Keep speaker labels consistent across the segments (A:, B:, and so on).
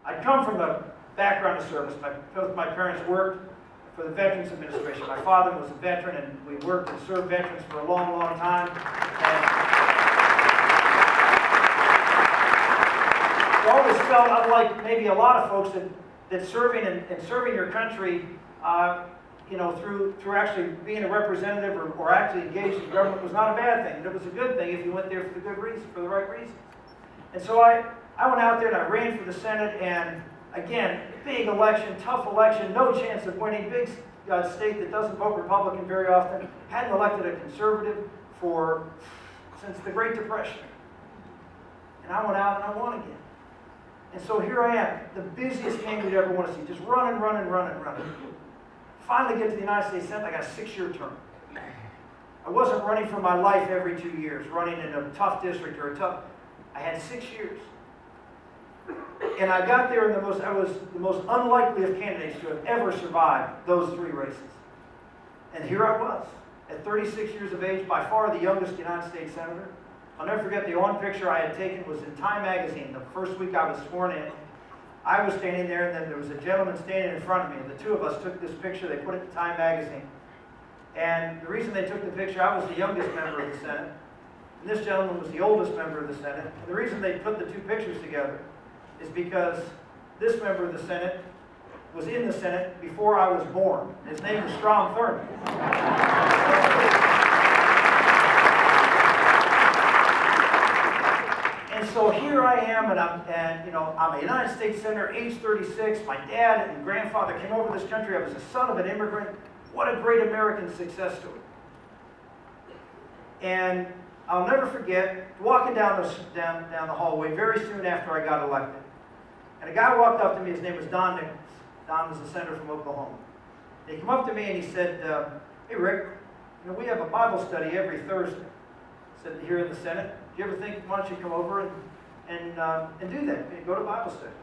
A: I come from a background of service. Both my parents worked for the Veterans Administration. My father was a veteran, and we worked and served veterans for a long, long time. And I always felt, unlike maybe a lot of folks, that serving and serving your country, through actually being a representative or actually engaged in government was not a bad thing. It was a good thing if you went there for the good reason, for the right reasons. And so I went out there and I ran for the Senate, and again, big election, tough election, no chance of winning, big state that doesn't vote Republican very often, hadn't elected a conservative since the Great Depression. And I went out and I won again. And so here I am, the busiest man you'd ever want to see, just running. Finally get to the United States Senate, I got a 6-year term. I wasn't running for my life every 2 years, running in a tough district I had 6 years. And I got there I was the most unlikely of candidates to have ever survived those 3 races. And here I was, at 36 years of age, by far the youngest United States Senator. I'll never forget the one picture I had taken was in Time magazine, the first week I was sworn in. I was standing there, and then there was a gentleman standing in front of me, and the two of us took this picture. They put it in Time magazine. And the reason they took the picture, I was the youngest member of the Senate, and this gentleman was the oldest member of the Senate. And the reason they put the 2 pictures together is because this member of the Senate was in the Senate before I was born. His name was Strom Thurmond. And so here I am, and I'm a United States Senator, age 36. My dad and grandfather came over this country. I was the son of an immigrant. What a great American success story. And I'll never forget walking down the hallway very soon after I got elected. And a guy walked up to me. His name was Don Nichols. Don was a senator from Oklahoma. And he came up to me and he said, "Hey Rick, we have a Bible study every Thursday." I said, "Here in the Senate. Do you ever think, why don't you come over and do that? Go to Bible study."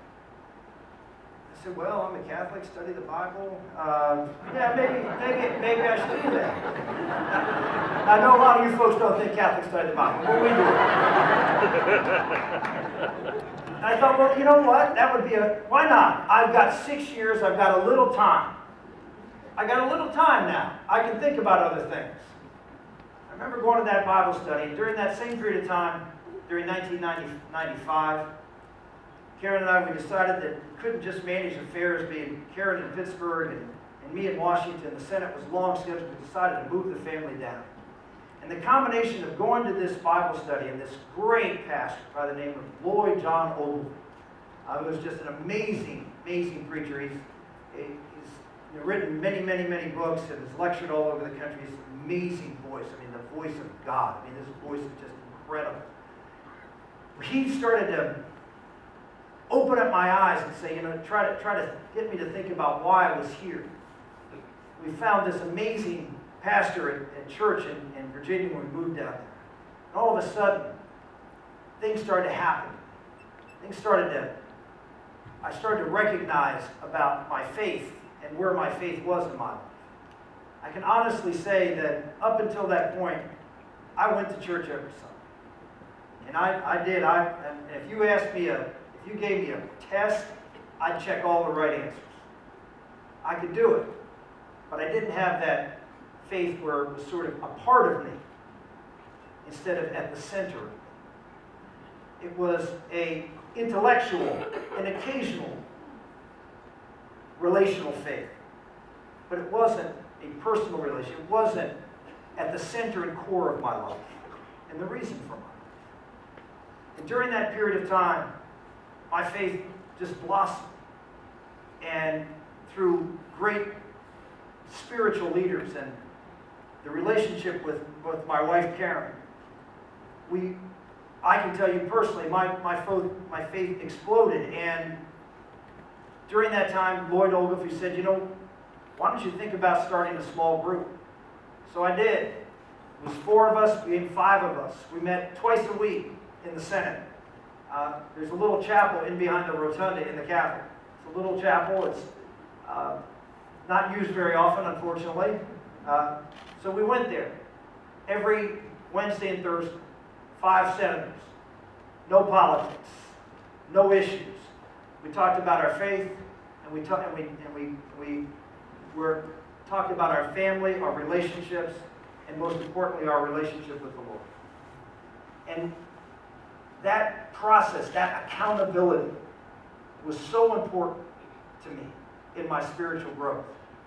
A: I said, "Well, I'm a Catholic, study the Bible. Yeah, maybe I should do that." I know a lot of you folks don't think Catholics study the Bible, but we do. And I thought, well, you know what? That would be why not? I've got 6 years, I've got a little time. I got a little time now. I can think about other things. I remember going to that Bible study, and during that same period of time, during 1995, Karen and I, we decided that we couldn't just manage affairs, being Karen in Pittsburgh and me in Washington. The Senate was long scheduled. We decided to move the family down. And the combination of going to this Bible study and this great pastor by the name of Lloyd John Ogilvie, was just an amazing, amazing preacher. He's written many, many, many books and has lectured all over the country. He's an amazing voice. The voice of God. This voice is just incredible. He started to open up my eyes and say, try to get me to think about why I was here. We found this amazing pastor at church in Virginia when we moved down there. And all of a sudden, things started to happen. I started to recognize about my faith and where my faith was in my life. I can honestly say that up until that point, I went to church every Sunday. And I did. And if you asked me, if you gave me a test, I'd check all the right answers. I could do it. But I didn't have that faith where it was sort of a part of me instead of at the center of me. It was an intellectual, an occasional, relational faith. But it wasn't a personal relationship. It wasn't at the center and core of my life and the reason for my life. And during that period of time, my faith just blossomed. And through great spiritual leaders and the relationship with my wife Karen, I can tell you personally, my faith exploded. And during that time, Lloyd Ogilvie said, why don't you think about starting a small group? So I did. It was 4 of us, became 5 of us. We met twice a week in the Senate. There's a little chapel in behind the rotunda in the Capitol. It's a little chapel. It's not used very often, unfortunately. So we went there every Wednesday and Thursday. 5 senators. No politics. No issues. We talked about our faith, and we were talking about our family, our relationships, and most importantly, our relationship with the Lord. And that process, that accountability, was so important to me in my spiritual growth.